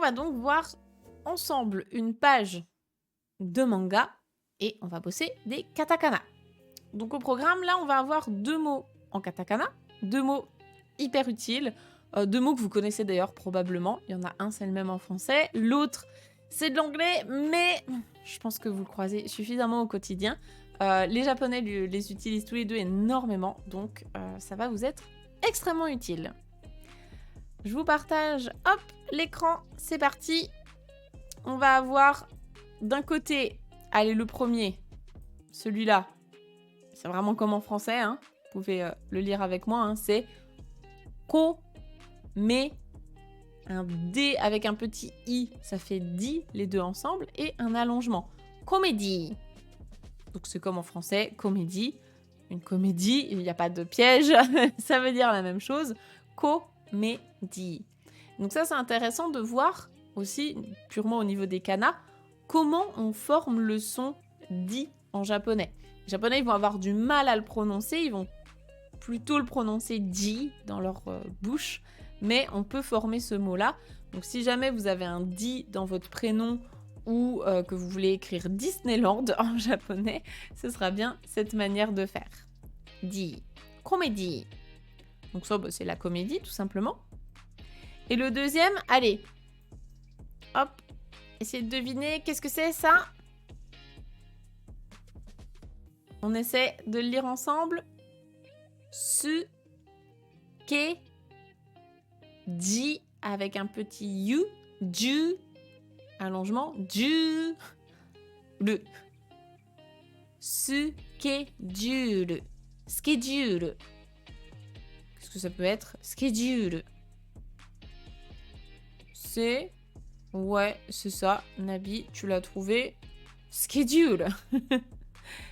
va donc voir ensemble une page de manga et on va bosser des katakana. Donc au programme, là, on va avoir 2 mots en katakana, 2 mots hyper utiles, 2 mots que vous connaissez d'ailleurs probablement. Il y en a un, c'est le même en français. L'autre, c'est de l'anglais, mais je pense que vous le croisez suffisamment au quotidien. Les Japonais les utilisent tous les deux énormément, donc ça va vous être extrêmement utile. Je vous partage, hop, l'écran, c'est parti. On va avoir d'un côté, allez, le premier, celui-là, c'est vraiment comme en français, hein. Vous pouvez le lire avec moi, hein. C'est ko, mais un D avec un petit I, ça fait di, les deux ensemble, et un allongement. Comédie. Donc c'est comme en français, comédie. Une comédie, il n'y a pas de piège, ça veut dire la même chose. Comédie. Donc ça, c'est intéressant de voir aussi, purement au niveau des kanas, comment on forme le son di en japonais. Les Japonais, ils vont avoir du mal à le prononcer, ils vont plutôt le prononcer di dans leur bouche, mais on peut former ce mot-là. Donc si jamais vous avez un di dans votre prénom ou que vous voulez écrire Disneyland en japonais, ce sera bien cette manière de faire. Di, comédie. Donc ça, c'est la comédie, tout simplement. Et le deuxième, allez, hop, essayez de deviner, qu'est-ce que c'est ça? On essaie de le lire ensemble. Su, ke, ji, avec un petit yu, ju, allongement, ju, le. Schedule. Schedule. Qu'est-ce que ça peut être? Schedule. C'est... Ouais, c'est ça. Nabi, tu l'as trouvé. Schedule.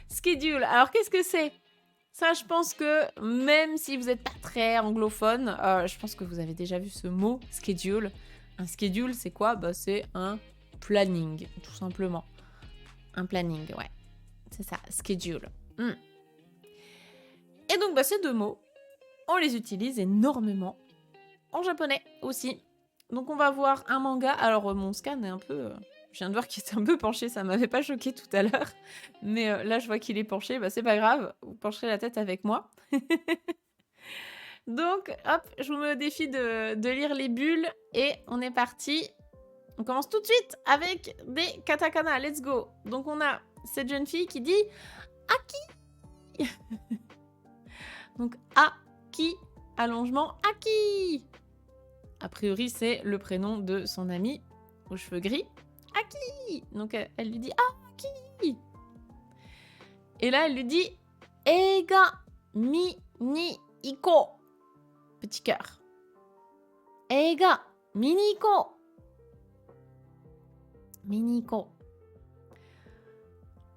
Schedule. Alors, qu'est-ce que c'est? Ça, je pense que même si vous n'êtes pas très anglophone, je pense que vous avez déjà vu ce mot, schedule. Un schedule, c'est quoi? Bah, c'est un planning, tout simplement. Un planning, ouais. C'est ça, schedule. Et donc, bah, ces deux mots, on les utilise énormément en japonais aussi. Donc, on va voir un manga. Alors, mon scan est un peu... je viens de voir qu'il était un peu penché, ça m'avait pas choqué tout à l'heure. Mais là, je vois qu'il est penché, bah, c'est pas grave. Vous pencherez la tête avec moi. Donc, hop, je vous mets au défi de lire les bulles. Et on est parti. On commence tout de suite avec des katakana. Let's go. Donc, on a cette jeune fille qui dit Aki. Donc, Aki, allongement Aki. A priori, c'est le prénom de son ami aux cheveux gris. Aki. Donc, elle lui dit Aki. Et là, elle lui dit Eiga mi ni iko. Petit cœur. Eiga mi ni iko. Miniko.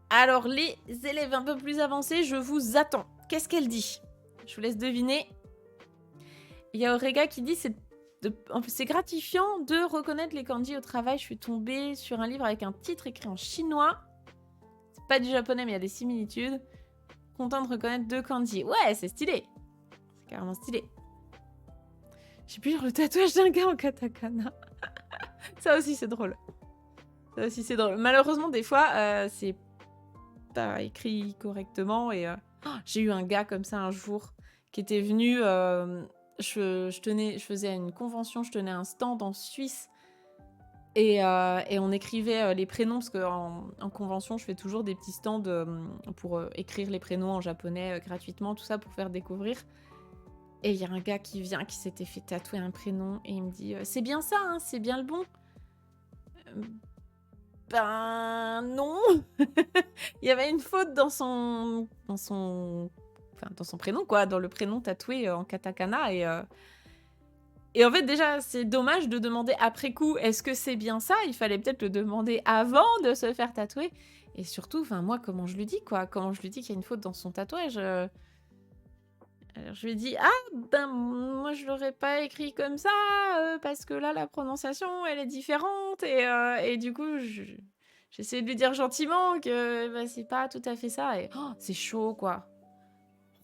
Alors, les élèves un peu plus avancés, je vous attends. Qu'est-ce qu'elle dit? Je vous laisse deviner. Il y a Orega qui dit c'est gratifiant de reconnaître les kanji au travail. Je suis tombée sur un livre avec un titre écrit en chinois. C'est pas du japonais, mais il y a des similitudes. Content de reconnaître 2 kanji. Ouais, c'est stylé. C'est carrément stylé. J'ai pu lire le tatouage d'un gars en katakana. Ça aussi, c'est drôle. Ça aussi, c'est drôle. Malheureusement, des fois, c'est pas écrit correctement. Et j'ai eu un gars comme ça un jour qui était venu... je faisais une convention, je tenais un stand en Suisse. Et on écrivait les prénoms, parce qu'en convention, je fais toujours des petits stands pour écrire les prénoms en japonais gratuitement, tout ça pour faire découvrir. Et il y a un gars qui vient, qui s'était fait tatouer un prénom, et il me dit « C'est bien ça, hein, c'est bien le bon ?» Ben non. Il y avait une faute dans son prénom, quoi, dans le prénom tatoué en katakana. Et en fait, déjà, c'est dommage de demander après coup, est-ce que c'est bien ça? Il fallait peut-être le demander avant de se faire tatouer. Et surtout, moi, comment je lui dis, quoi? Comment je lui dis qu'il y a une faute dans son tatouage? Alors, je lui ai dit, moi, je l'aurais pas écrit comme ça, parce que là, la prononciation, elle est différente. Et du coup, j'essaie de lui dire gentiment que c'est pas tout à fait ça. Et c'est chaud, quoi.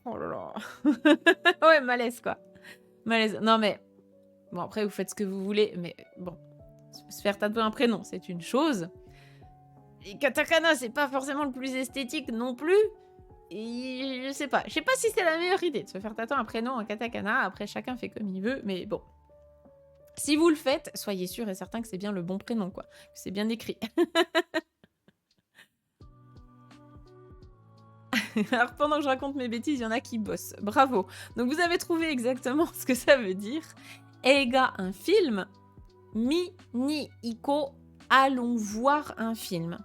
Oh là là. Ouais, malaise, quoi. Malaise. Non, mais... Bon, après, vous faites ce que vous voulez, mais bon, se faire tatouer un prénom, c'est une chose. Les katakana, c'est pas forcément le plus esthétique non plus. Et je sais pas. Je sais pas si c'est la meilleure idée de se faire tatouer un prénom en katakana. Après, chacun fait comme il veut, mais bon. Si vous le faites, soyez sûr et certain que c'est bien le bon prénom, quoi. Que c'est bien écrit. Alors, pendant que je raconte mes bêtises, il y en a qui bossent. Bravo. Donc, vous avez trouvé exactement ce que ça veut dire. Eiga, un film. Mi, ni, iko, allons voir un film.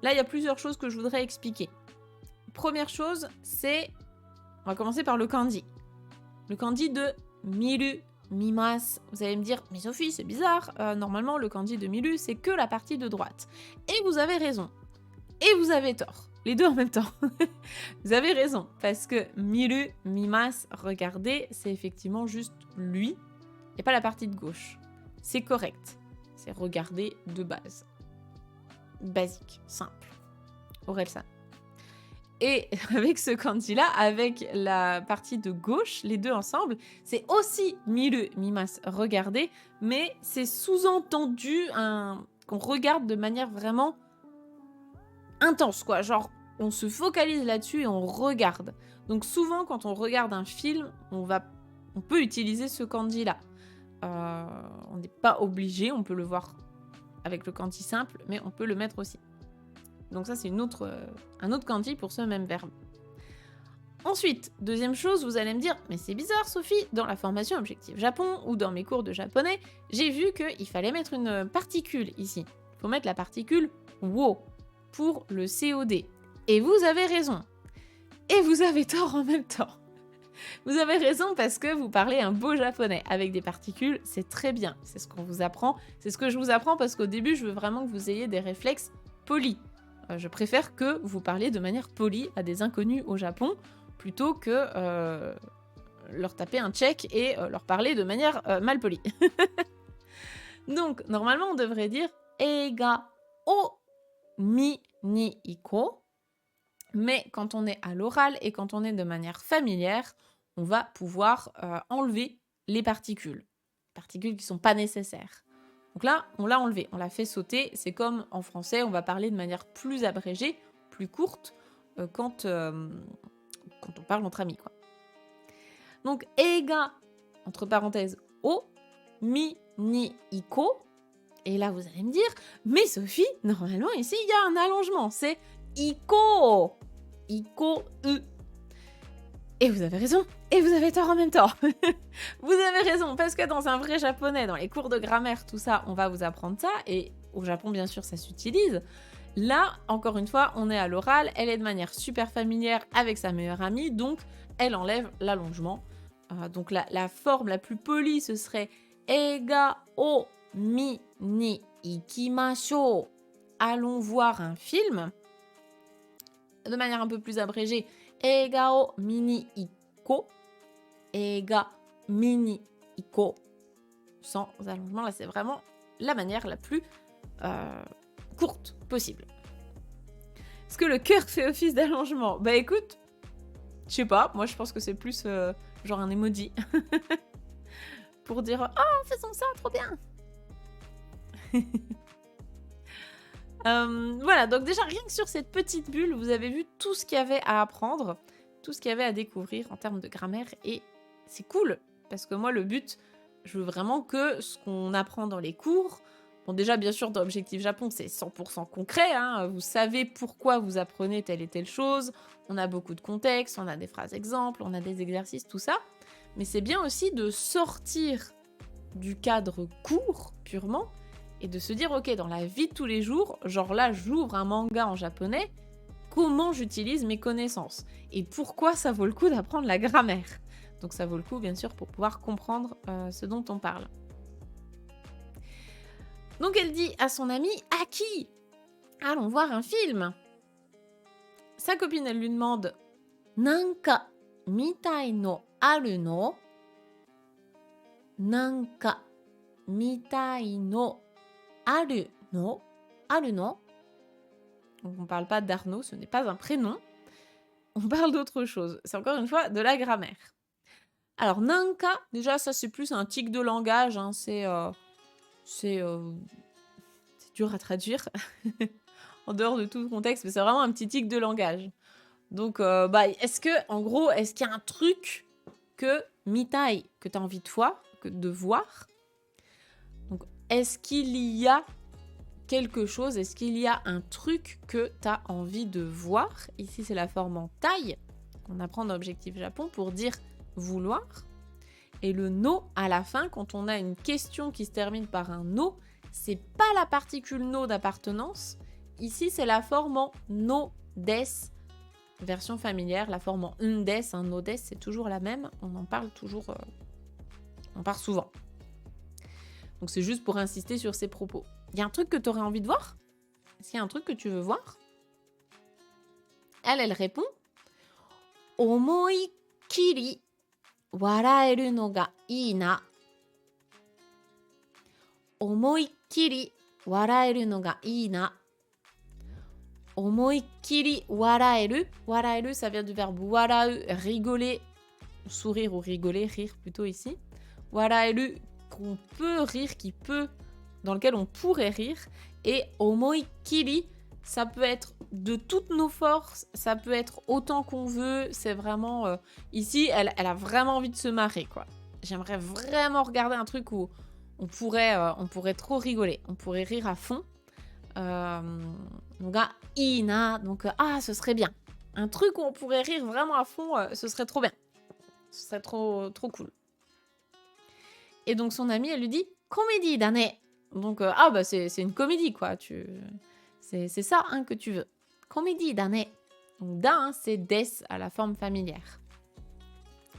Là, il y a plusieurs choses que je voudrais expliquer. Première chose, c'est... On va commencer par le kanji. Le kanji de miru, mimas. Vous allez me dire, mais Sophie, c'est bizarre. Normalement, le kanji de miru, c'est que la partie de droite. Et vous avez raison. Et vous avez tort. Les deux en même temps. Vous avez raison. Parce que miru, mimas, regardez, c'est effectivement juste lui. Il n'y a pas la partie de gauche. C'est correct. C'est regarder de base. Basique, simple. Orelsan. Et avec ce kanji-là, avec la partie de gauche, les deux ensemble, c'est aussi miru, mimas, regarder, mais c'est sous-entendu qu'on regarde de manière vraiment intense, quoi. Genre, on se focalise là-dessus et on regarde. Donc souvent, quand on regarde un film, on peut utiliser ce kanji-là. On n'est pas obligé, on peut le voir avec le kanji simple, mais on peut le mettre aussi. Donc ça, c'est un autre kanji pour ce même verbe. Ensuite, deuxième chose, vous allez me dire, mais c'est bizarre Sophie, dans la formation Objectif Japon ou dans mes cours de japonais, j'ai vu qu'il fallait mettre une particule ici. Il faut mettre la particule wo pour le COD. Et vous avez raison. Et vous avez tort en même temps. Vous avez raison parce que vous parlez un beau japonais avec des particules, c'est très bien. C'est ce qu'on vous apprend. C'est ce que je vous apprends parce qu'au début, je veux vraiment que vous ayez des réflexes polis. Je préfère que vous parliez de manière polie à des inconnus au Japon plutôt que leur taper un check et leur parler de manière mal polie. Donc, normalement, on devrait dire eiga o mi ni iko. Mais quand on est à l'oral et quand on est de manière familière, on va pouvoir enlever les particules. Particules qui ne sont pas nécessaires. Donc là, on l'a enlevé, on l'a fait sauter. C'est comme en français, on va parler de manière plus abrégée, plus courte, quand on parle entre amis, quoi. Donc, eiga, entre parenthèses, o, mi, ni, iko. Et là, vous allez me dire, mais Sophie, normalement, ici, il y a un allongement. C'est iko. Iko, u. Et vous avez raison, et vous avez tort en même temps. Vous avez raison, parce que dans un vrai japonais, dans les cours de grammaire, tout ça, on va vous apprendre ça, et au Japon, bien sûr, ça s'utilise. Là, encore une fois, on est à l'oral, elle est de manière super familière avec sa meilleure amie, donc elle enlève l'allongement. Donc la forme la plus polie, ce serait eiga o mi ni ikimashou. Allons voir un film. De manière un peu plus abrégée, eiga o mini iko. Eiga mini iko. Sans allongement, là c'est vraiment la manière la plus courte possible. Est-ce que le cœur fait office d'allongement? Bah écoute, je sais pas, moi je pense que c'est plus genre un emoji. Pour dire « Oh, faisons ça, trop bien !» Voilà, donc déjà, rien que sur cette petite bulle, vous avez vu tout ce qu'il y avait à apprendre, tout ce qu'il y avait à découvrir en termes de grammaire, et c'est cool, parce que moi, le but, je veux vraiment que ce qu'on apprend dans les cours, bon déjà, bien sûr, dans Objectif Japon, c'est 100% concret, hein, vous savez pourquoi vous apprenez telle et telle chose, on a beaucoup de contexte, on a des phrases exemples, on a des exercices, tout ça, mais c'est bien aussi de sortir du cadre court, purement, et de se dire, ok, dans la vie de tous les jours, genre là, j'ouvre un manga en japonais, comment j'utilise mes connaissances? Et pourquoi ça vaut le coup d'apprendre la grammaire? Donc ça vaut le coup, bien sûr, pour pouvoir comprendre ce dont on parle. Donc elle dit à son amie, Aki, allons voir un film. Sa copine, elle lui demande, Nanka mitai no aru no? Nanka mitai no aru no? Aru no? Donc on parle pas d'Arnaud, ce n'est pas un prénom. On parle d'autre chose. C'est encore une fois de la grammaire. Alors nanka, déjà ça c'est plus un tic de langage, hein, c'est dur à traduire en dehors de tout contexte, mais c'est vraiment un petit tic de langage. Donc, est-ce qu'il y a un truc que mitai, que tu as envie de voir? Donc, est-ce qu'il y a quelque chose, est-ce qu'il y a un truc que tu as envie de voir? Ici, c'est la forme en taille qu'on apprend dans Objectif Japon pour dire vouloir. Et le no à la fin, quand on a une question qui se termine par un no, c'est pas la particule no d'appartenance. Ici, c'est la forme en no des, version familière. La forme en un des, un no des, c'est toujours la même. On en parle toujours, on parle souvent. Donc c'est juste pour insister sur ces propos. Il y a un truc que tu aurais envie de voir? Est-ce qu'il y a un truc que tu veux voir? Elle répond Omoikiri waraeru no ga ii na. Omoikiri waraeru no ga ii na. Omoikiri waraeru. Waraeru, ça vient du verbe warau, rigoler, sourire ou rigoler, rire plutôt ici. Waraeru, qu'on peut rire, dans lequel on pourrait rire. Et omoikiri, ça peut être de toutes nos forces, ça peut être autant qu'on veut. C'est vraiment... ici, elle a vraiment envie de se marrer, quoi. J'aimerais vraiment regarder un truc où on pourrait trop rigoler. On pourrait rire à fond. Donc, ina, donc, ce serait bien. Un truc où on pourrait rire vraiment à fond, ce serait trop bien. Ce serait trop, trop cool. Et donc, son amie, elle lui dit « Comédie, dane !» Donc, c'est une comédie, quoi. C'est ça que tu veux. « Comédie, dane !» Donc, da, c'est des à la forme familière.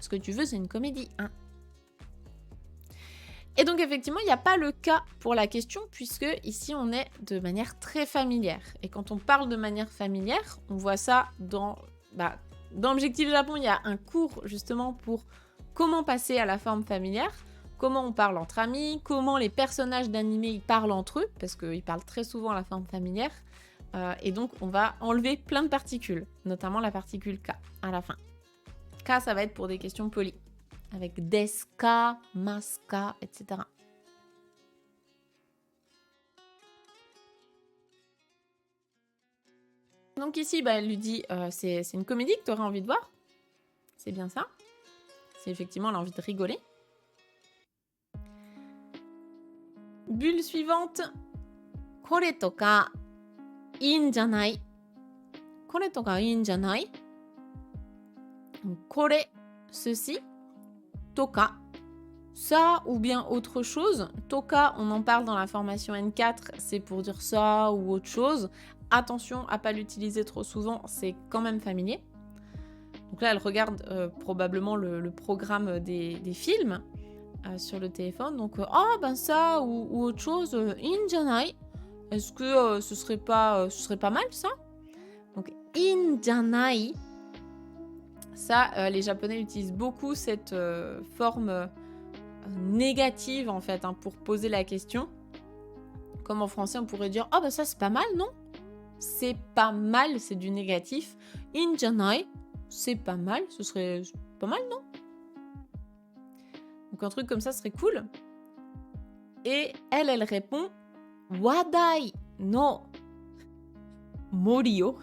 Ce que tu veux, c'est une comédie, hein. Et donc, effectivement, il n'y a pas le cas pour la question, puisque ici, on est de manière très familière. Et quand on parle de manière familière, on voit ça dans Objectif Japon, il y a un cours, justement, pour comment passer à la forme familière, comment on parle entre amis, comment les personnages d'animé ils parlent entre eux, parce qu'ils parlent très souvent à la forme familière. Et donc, on va enlever plein de particules, notamment la particule K à la fin. K, ça va être pour des questions polies, avec deska, maska, etc. Donc ici, elle lui dit, c'est une comédie que tu aurais envie de voir. C'est bien ça. C'est effectivement, elle a envie de rigoler. Bulle suivante. Kore toka ii n janai. Kore toka ii n janai. Kore, ceci. Toka, ça ou bien autre chose. Toka, on en parle dans la formation N4, c'est pour dire ça ou autre chose. Attention à pas l'utiliser trop souvent, c'est quand même familier. Donc là, elle regarde probablement le programme des films sur le téléphone. Donc, ça ou autre chose, in janai. Est-ce que ce serait pas mal ça? Donc, in janai. Ça, les Japonais utilisent beaucoup cette forme négative, en fait, pour poser la question. Comme en français, on pourrait dire « Ah, ça, c'est pas mal, non ?» C'est pas mal, c'est du négatif. « In janai », c'est pas mal, ce serait pas mal, non? Donc, un truc comme ça serait cool. Et elle répond « Wadai no Morio ».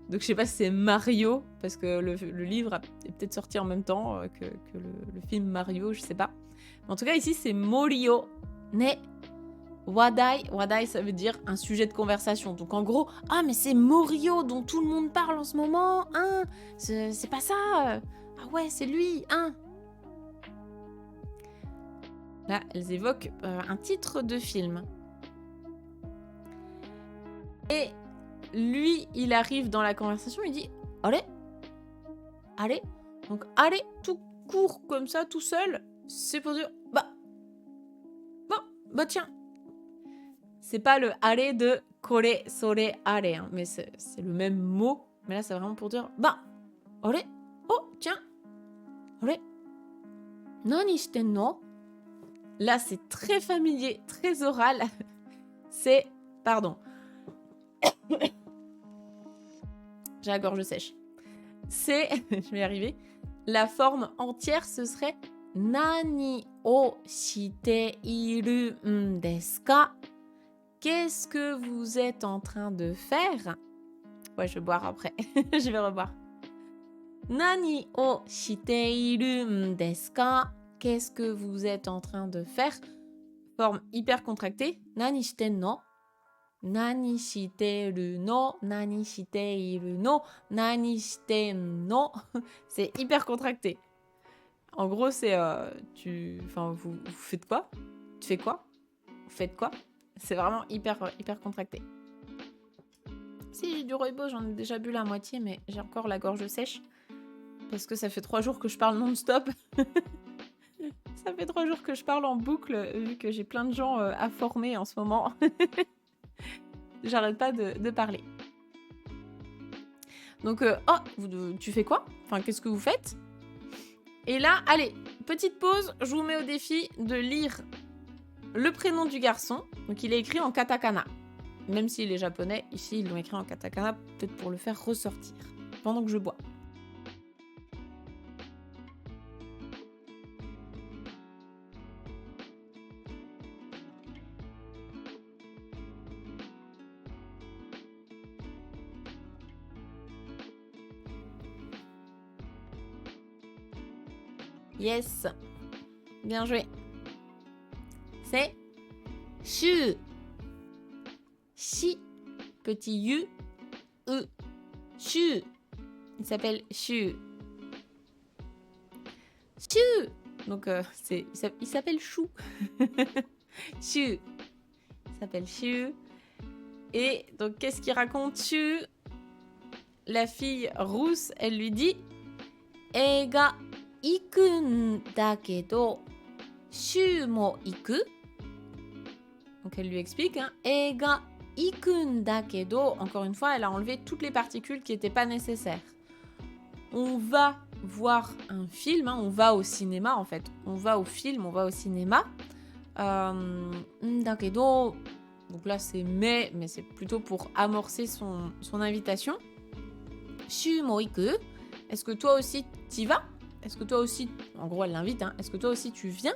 Donc je sais pas si c'est Mario, parce que le livre est peut-être sorti en même temps que le film Mario, je sais pas. Mais en tout cas ici c'est Morio ne Wadai. Wadai ça veut dire un sujet de conversation. Donc en gros, mais c'est Morio dont tout le monde parle en ce moment, hein. C'est pas ça. Ah ouais, c'est lui, hein. Là, elles évoquent un titre de film. Et lui, il arrive dans la conversation, il dit « Allez, allez ». Donc « allez » tout court comme ça, tout seul, c'est pour dire « tiens ». C'est pas le « allez » de « kore, sore, allez hein, mais c'est le même mot. Mais là, c'est vraiment pour dire « allez, oh, tiens, allez, nani shiten no ?» Là, c'est très familier, très oral. C'est, pardon. J'ai la gorge sèche. C'est, je vais y arriver, la forme entière, ce serait Nani o shite iru n desu ka? Qu'est-ce que vous êtes en train de faire? Ouais, je vais boire après. Je vais reboire. Nani o shiteiru n desu ka? Qu'est-ce que vous êtes en train de faire? Forme hyper contractée. Nani shiten no? Nani shiteru no? Nani shiteiru no? Nani shiten no? C'est hyper contracté. En gros, c'est vous faites quoi? Tu fais quoi? Vous faites quoi? C'est vraiment hyper contracté. Si j'ai du rooibos, j'en ai déjà bu la moitié, mais j'ai encore la gorge sèche. Parce que ça fait 3 jours que je parle non-stop. Ça fait 3 jours que je parle en boucle, vu que j'ai plein de gens à former en ce moment. J'arrête pas de parler. Donc, tu fais quoi? Enfin, qu'est-ce que vous faites? Et là, allez, petite pause, je vous mets au défi de lire le prénom du garçon. Donc, il est écrit en katakana. Même s'il est japonais, ici, ils l'ont écrit en katakana, peut-être pour le faire ressortir, pendant que je bois. Yes. Bien joué. C'est shu. Shi. Petit yu. Shu. Il s'appelle Shu. Shu. Donc, il s'appelle Chou. Shu. Il s'appelle Shu. Et donc, qu'est-ce qu'il raconte Shu? La fille rousse, elle lui dit Eiga ikun dakedo Shu mo iku. Donc elle lui explique Eiga ikun dakedo. Encore une fois, elle a enlevé toutes les particules qui n'étaient pas nécessaires. On va voir un film, on va au cinéma en fait. On va au film, on va au cinéma. Dakedo. Donc là c'est mais c'est plutôt pour amorcer son invitation. Shu mo iku. Est-ce que toi aussi t'y vas? Est-ce que toi aussi... En gros, elle l'invite. Est-ce que toi aussi tu viens?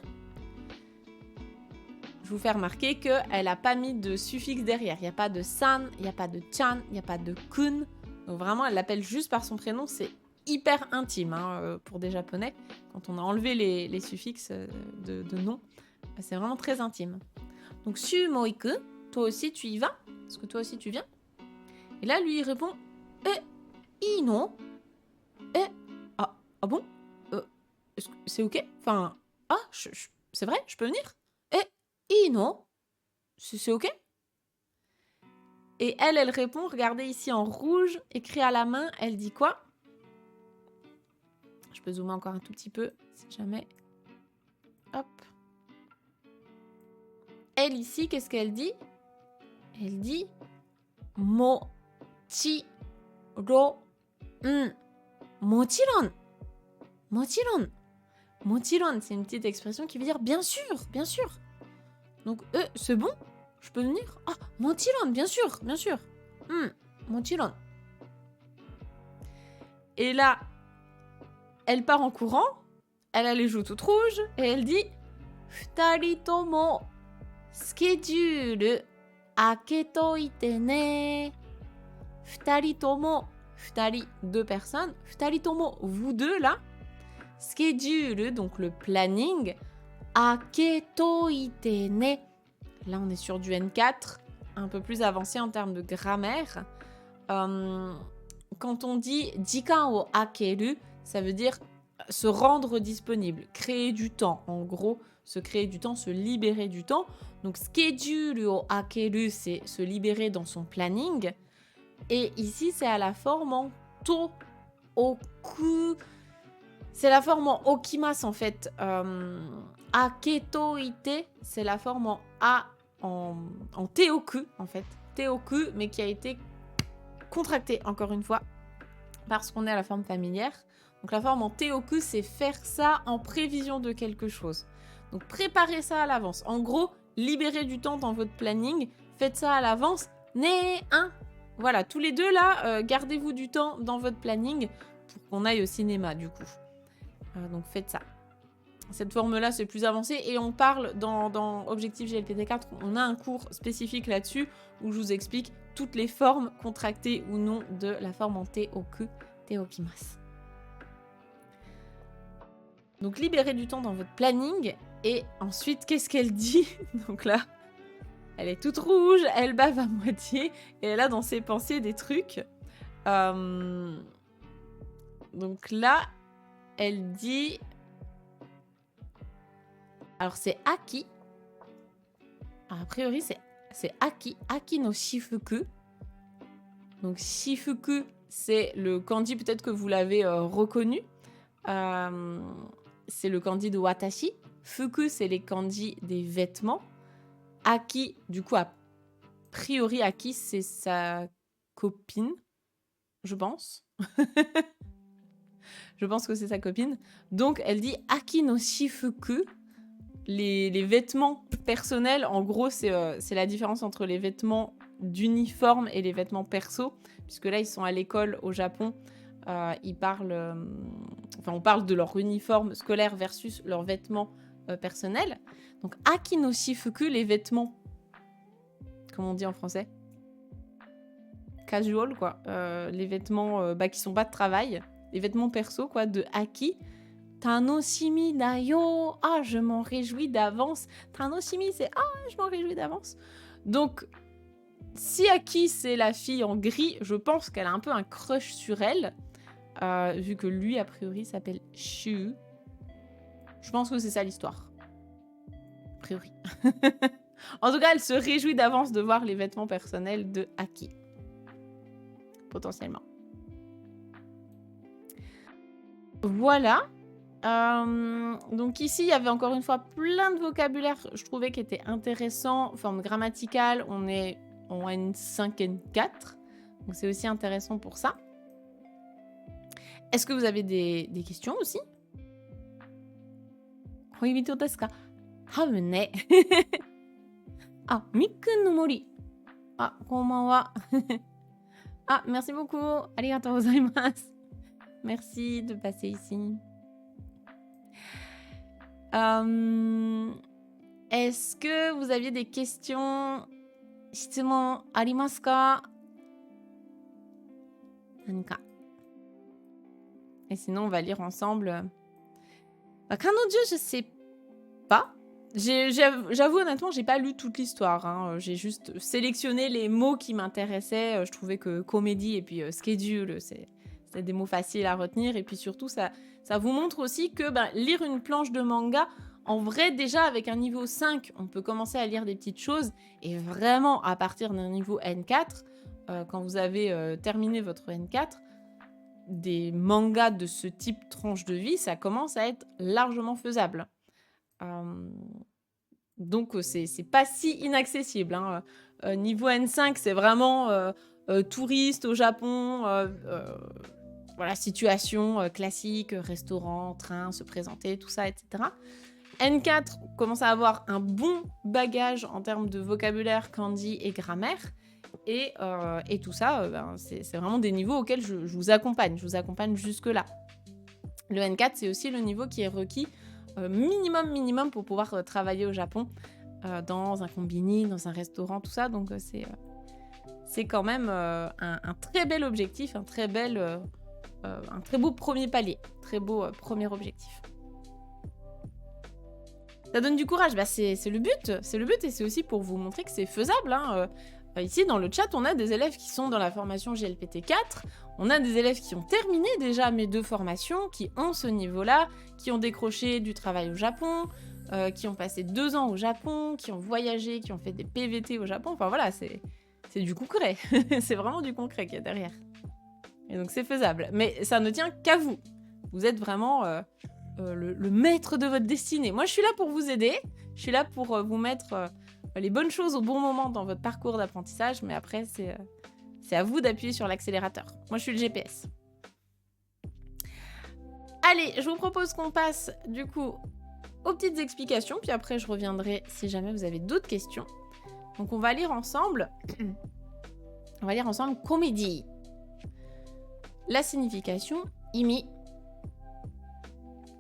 Je vous fais remarquer qu'elle n'a pas mis de suffixe derrière. Il n'y a pas de san, il n'y a pas de chan, il n'y a pas de kun. Donc vraiment, elle l'appelle juste par son prénom. C'est hyper intime pour des Japonais. Quand on a enlevé les suffixes de nom, c'est vraiment très intime. Donc, Shu mo iku, toi aussi tu y vas? Est-ce que toi aussi tu viens? Et là, lui, il répond ii no? Ah bon? C'est ok? Enfin, c'est vrai? Je peux venir? ii no? C'est ok? Et elle répond, regardez ici en rouge, écrit à la main, elle dit quoi? Je peux zoomer encore un tout petit peu, si jamais. Hop. Elle ici, qu'est-ce qu'elle dit? Elle dit Mochiro. Mochiron. Mochiron. Mochiron, c'est une petite expression qui veut dire bien sûr, bien sûr. Donc, c'est bon? Je peux venir? Ah, mochiron, bien sûr, bien sûr. Mochiron. Et là, elle part en courant, elle a les joues toutes rouges, et elle dit Futari tomo schedule aketoite ne. Futari tomo, futari, 2 personnes. Futari tomo, vous deux là. Schedule, donc le planning. Aketoite ne. Là, on est sur du N4, un peu plus avancé en termes de grammaire. Quand on dit jikan o akeru, ça veut dire se rendre disponible, créer du temps. En gros, se créer du temps, se libérer du temps. Donc, schedule o akeru, c'est se libérer dans son planning. Et ici, c'est à la forme en to, oku. C'est la forme en okimas, en fait. Aketoite, c'est la forme en a, en teoku, en fait. Teoku, mais qui a été contractée, encore une fois, parce qu'on est à la forme familière. Donc, la forme en teoku, c'est faire ça en prévision de quelque chose. Donc, préparez ça à l'avance. En gros, libérez du temps dans votre planning. Faites ça à l'avance. Voilà, tous les deux, là, gardez-vous du temps dans votre planning pour qu'on aille au cinéma, du coup. Donc, faites ça. Cette forme-là, c'est plus avancé. Et on parle dans Objectif GLPT4, on a un cours spécifique là-dessus où je vous explique toutes les formes contractées ou non de la forme en Te-Oku, Te-Okimasu. Donc, libérez du temps dans votre planning. Et ensuite, qu'est-ce qu'elle dit? Donc là, elle est toute rouge, elle bave à moitié. Et elle a dans ses pensées des trucs. Donc là, elle dit... Alors, c'est Aki. A priori, c'est Aki. Aki no Shifuku. Donc, Shifuku, c'est le kanji, peut-être que vous l'avez reconnu. C'est le kanji de Watashi. Fuku, c'est les kanji des vêtements. Aki, du coup, a priori, Aki, c'est sa copine, je pense. Je pense que c'est sa copine. Donc, elle dit Aki no Shifuku. Les vêtements personnels, en gros, c'est la différence entre les vêtements d'uniforme et les vêtements perso. Puisque là, ils sont à l'école au Japon. Ils parlent... on parle de leur uniforme scolaire versus leurs vêtements personnels. Donc, Aki no Shifuku, les vêtements... Comment on dit en français? Casual, quoi. Les vêtements qui sont pas de travail. Les vêtements perso, quoi, de Aki. Tanoshimi da yo. Ah, je m'en réjouis d'avance. Tanoshimi, c'est ah, je m'en réjouis d'avance. Donc, si Aki, c'est la fille en gris, je pense qu'elle a un peu un crush sur elle. Vu que lui, a priori, s'appelle Shu. Je pense que c'est ça l'histoire. A priori. En tout cas, elle se réjouit d'avance de voir les vêtements personnels de Aki. Potentiellement. Voilà. Donc ici, il y avait encore une fois plein de vocabulaire, je trouvais, qui était intéressant. Forme grammaticale, on est en N5, N4. Donc c'est aussi intéressant pour ça. Est-ce que vous avez des questions aussi? Koibito desu ka? Tabun ne. Ah, Mikkun no Mori. Ah, konbanwa. Ah, merci beaucoup. Arigatou gozaimasu. Merci de passer ici. Est-ce que vous aviez des questions? Shitsumon arimasu ka? Nanika. Et sinon, on va lire ensemble. Kanojo, je sais pas. J'avoue, honnêtement, j'ai pas lu toute l'histoire. Hein. J'ai juste sélectionné les mots qui m'intéressaient. Je trouvais que comédie et puis schedule, c'est des mots faciles à retenir. Et puis surtout, ça vous montre aussi que lire une planche de manga, en vrai, déjà avec un niveau 5, on peut commencer à lire des petites choses. Et vraiment, à partir d'un niveau N4, quand vous avez terminé votre N4, des mangas de ce type tranche de vie, ça commence à être largement faisable. Donc, c'est pas si inaccessible. Hein. Niveau N5, c'est vraiment touriste au Japon, voilà, situation classique, restaurant, train, se présenter, tout ça, etc. N4 commence à avoir un bon bagage en termes de vocabulaire, kanji et grammaire. Et tout ça, c'est vraiment des niveaux auxquels je vous accompagne. Je vous accompagne jusque-là. Le N4, c'est aussi le niveau qui est requis minimum pour pouvoir travailler au Japon dans un combini, dans un restaurant, tout ça. Donc, c'est quand même un très bel objectif, un très beau premier palier, très beau premier objectif. Ça donne du courage, c'est le but et c'est aussi pour vous montrer que c'est faisable. Hein. Ici, dans le chat, on a des élèves qui sont dans la formation GLPT4, on a des élèves qui ont terminé déjà mes 2 formations, qui ont ce niveau-là, qui ont décroché du travail au Japon, qui ont passé 2 ans au Japon, qui ont voyagé, qui ont fait des PVT au Japon. Enfin voilà, c'est du concret. C'est vraiment du concret qu'il y a derrière. Et donc c'est faisable. Mais ça ne tient qu'à vous. Vous êtes vraiment le maître de votre destinée. Moi, je suis là pour vous aider. Je suis là pour vous mettre les bonnes choses au bon moment dans votre parcours d'apprentissage. Mais après, c'est à vous d'appuyer sur l'accélérateur. Moi, je suis le GPS. Allez, je vous propose qu'on passe du coup aux petites explications. Puis après, je reviendrai si jamais vous avez d'autres questions. Donc, on va lire ensemble. Comédie. La signification, imi.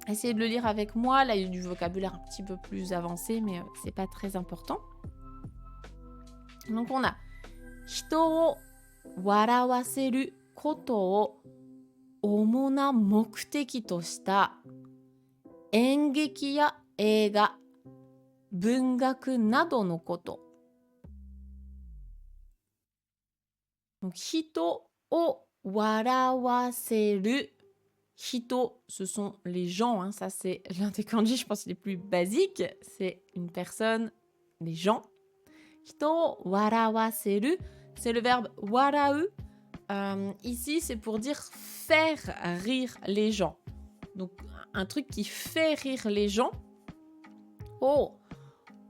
Essayez de le lire avec moi. Là, il y a du vocabulaire un petit peu plus avancé, mais c'est pas très important. Donc, on a 人を笑わせることを主な目的とした演劇や映画、文学などのこと。Donc, 人を笑わせる。Hito, ce sont les gens, hein, ça c'est l'un des kanji, je pense, les plus basiques. C'est une personne, les gens. Hito warawaseru, c'est le verbe warau. Ici, c'est pour dire faire rire les gens. Donc, un truc qui fait rire les gens. Oh,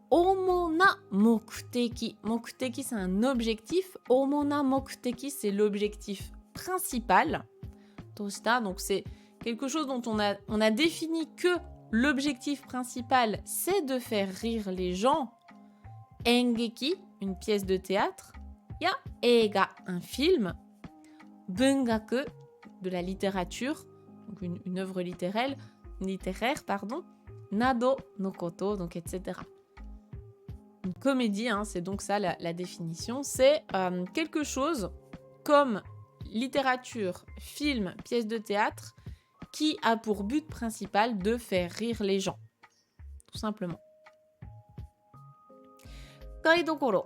omona mokuteki. Mokuteki, c'est un objectif. Omona mokuteki, c'est l'objectif principal. Tosta, donc c'est quelque chose dont on a défini que l'objectif principal, c'est de faire rire les gens. Engeki, une pièce de théâtre. Ya eiga, un film. Bungaku, de la littérature, donc une œuvre littéraire, pardon. Nado no koto, donc etc. Une comédie, hein, c'est donc ça la définition. C'est quelque chose comme littérature, film, pièce de théâtre, qui a pour but principal de faire rire les gens. Tout simplement. Kaidokoro.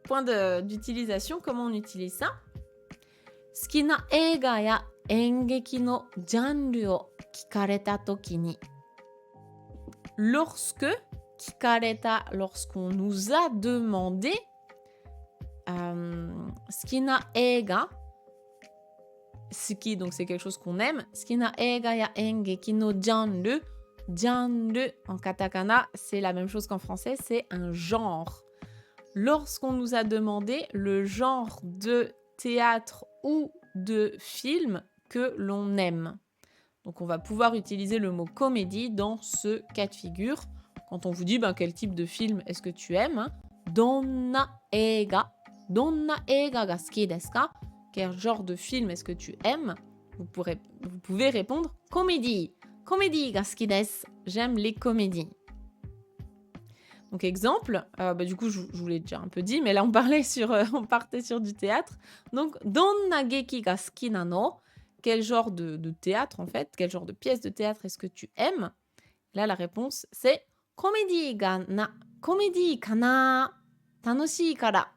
Point d'utilisation, comment on utilise ça? Suki na eiga ya engeki no janru o kikareta toki ni. Lorsque, kikareta, lorsqu'on nous a demandé, suki na eiga, suki, donc c'est quelque chose qu'on aime. Suki na eiga ya engeki no janru. Janru, en katakana, c'est la même chose qu'en français, c'est un genre. Lorsqu'on nous a demandé le genre de théâtre ou de film que l'on aime. Donc on va pouvoir utiliser le mot comédie dans ce cas de figure. Quand on vous dit quel type de film est-ce que tu aimes, donna eiga ga suki desu ka? Quel genre de film est-ce que tu aimes? Vous pouvez répondre comédie. Comédie ga suki desu. J'aime les comédies. Donc exemple, du coup je vous l'ai déjà un peu dit, mais là on partait sur du théâtre. Donc donna geki ga suki nano? Quel genre de théâtre en fait, quel genre de pièce de théâtre est-ce que tu aimes? Là la réponse c'est comédie kana tanoshii kara.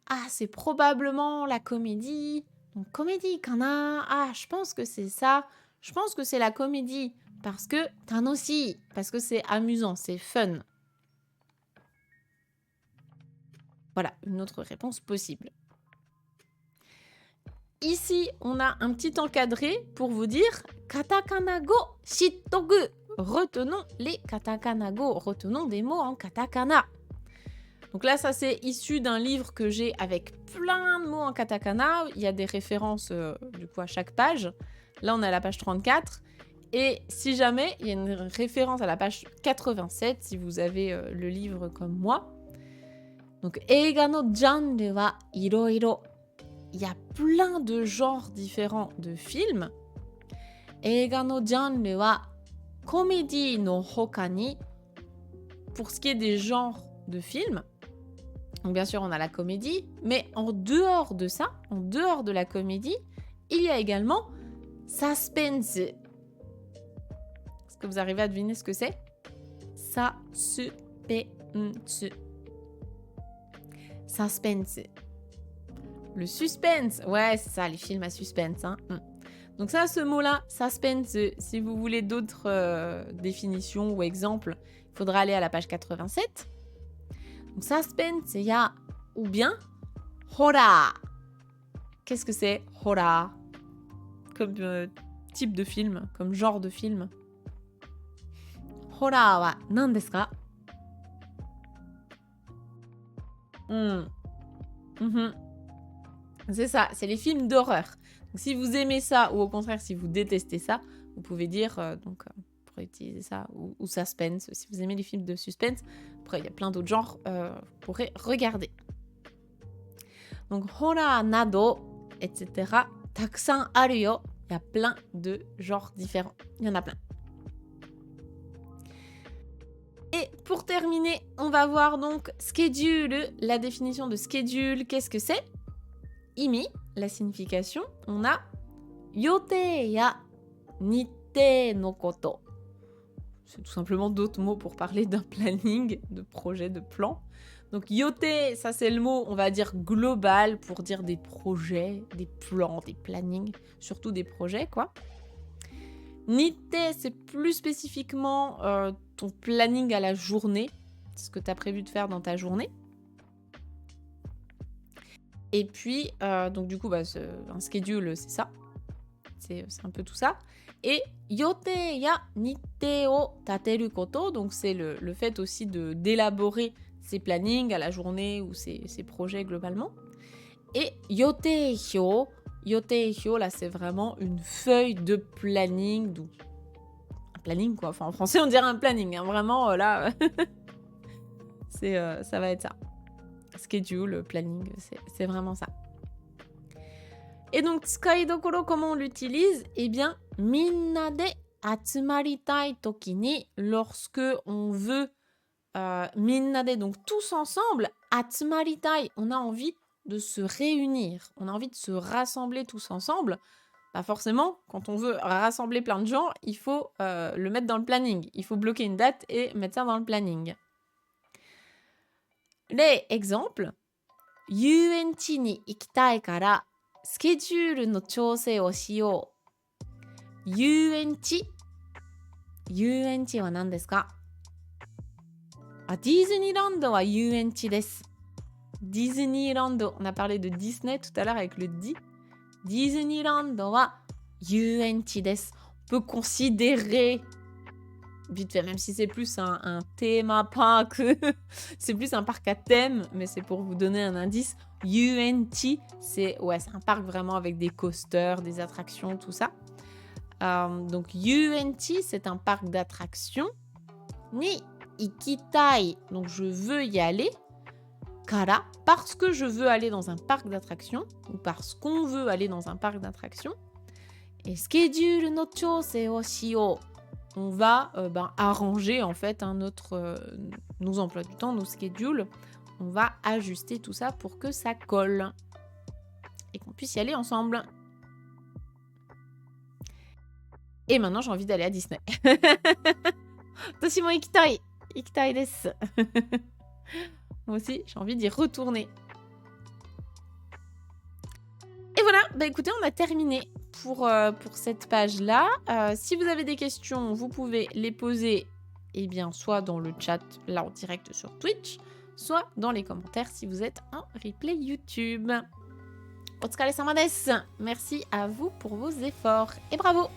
Ah, c'est probablement la comédie. Donc comédie kana. Ah, je pense que c'est ça. Je pense que c'est la comédie parce que tanoshii, parce que c'est amusant, c'est fun. Voilà, une autre réponse possible. Ici, on a un petit encadré pour vous dire katakana go shittoku. Retenons les katakana go, retenons des mots en katakana. Donc là, ça c'est issu d'un livre que j'ai avec plein de mots en katakana. Il y a des références du coup à chaque page. Là, on est à la page 34. Et si jamais, il y a une référence à la page 87, si vous avez le livre comme moi. Donc, eiga no janru wa iroiro. Il y a plein de genres différents de films. Eiga no janru wa komedi no hoka ni. Pour ce qui est des genres de films, donc bien sûr on a la comédie, mais en dehors de ça, en dehors de la comédie, il y a également suspense. Est-ce que vous arrivez à deviner ce que c'est? Suspense. Suspense. Le suspense, ouais, c'est ça, les films à suspense. Hein. Donc ça, ce mot-là, suspense, si vous voulez d'autres définitions ou exemples, il faudra aller à la page 87. Donc suspense, il y a ou bien horror. Qu'est-ce que c'est horror? Comme type de film, comme genre de film. Horror wa nan desu ka? C'est ça, c'est les films d'horreur. Donc, si vous aimez ça ou au contraire si vous détestez ça, vous pouvez dire vous pourrez utiliser ça ou suspense. Si vous aimez les films de suspense, après il y a plein d'autres genres, vous pourrez regarder. Donc horror nado, etc. Takusan aru yo. Il y a plein de genres différents. Il y en a plein. Pour terminer, on va voir donc schedule, la définition de schedule, qu'est-ce que c'est? Imi, la signification, on a yote ya nitte no koto. C'est tout simplement d'autres mots pour parler d'un planning, de projet, de plan. Donc yote, ça c'est le mot, on va dire global pour dire des projets, des plans, des plannings, surtout des projets quoi. Nitte, c'est plus spécifiquement ton planning à la journée, ce que tu as prévu de faire dans ta journée. Et puis, donc du coup, un schedule, c'est ça. C'est un peu tout ça. Et yote ya nitte o tateru koto, donc c'est le fait aussi d'élaborer ses plannings à la journée ou ses projets globalement. Et yote hyo, là c'est vraiment une feuille de planning, donc un planning quoi. Enfin en français on dirait un planning, hein. Vraiment là, ça va être ça. Schedule, planning, c'est vraiment ça. Et donc tsukaidokoro, comment on l'utilise? Eh bien, minna de atsumaritai toki ni, lorsque on veut minnade, donc tous ensemble, atsumaritai, on a envie de se réunir, on a envie de se rassembler tous ensemble. Bah forcément, quand on veut rassembler plein de gens, il faut le mettre dans le planning. Il faut bloquer une date et mettre ça dans le planning. Les exemples. Yuenchi ni ikitai kara, schedule no chousei o shiyou. Yuenchi. Yuenchi wa nan desu ka? Disneyland wa yuenchi desu. Disneyland, on a parlé de Disney tout à l'heure avec le di. Disneyland wa yuenchi desu. On peut considérer, vite fait, même si c'est plus un thème park, c'est plus un parc à thème, mais c'est pour vous donner un indice. Yuenchi, c'est un parc vraiment avec des coasters, des attractions, tout ça. Donc yuenchi, c'est un parc d'attractions. Ni ikitai, donc je veux y aller. Kara, parce que je veux aller dans un parc d'attractions, ou parce qu'on veut aller dans un parc d'attractions. Et schedule no chousei o shiyou. On va arranger en fait nos emplois du temps, nos schedules. On va ajuster tout ça pour que ça colle et qu'on puisse y aller ensemble. Et maintenant, j'ai envie d'aller à Disney. Toshi mo ikitai. Ikitai desu. Moi aussi, j'ai envie d'y retourner. Et voilà, écoutez, on a terminé pour cette page-là. Si vous avez des questions, vous pouvez les poser soit dans le chat, là en direct sur Twitch, soit dans les commentaires si vous êtes en replay YouTube. Otsukare-sama desu. Merci à vous pour vos efforts et bravo.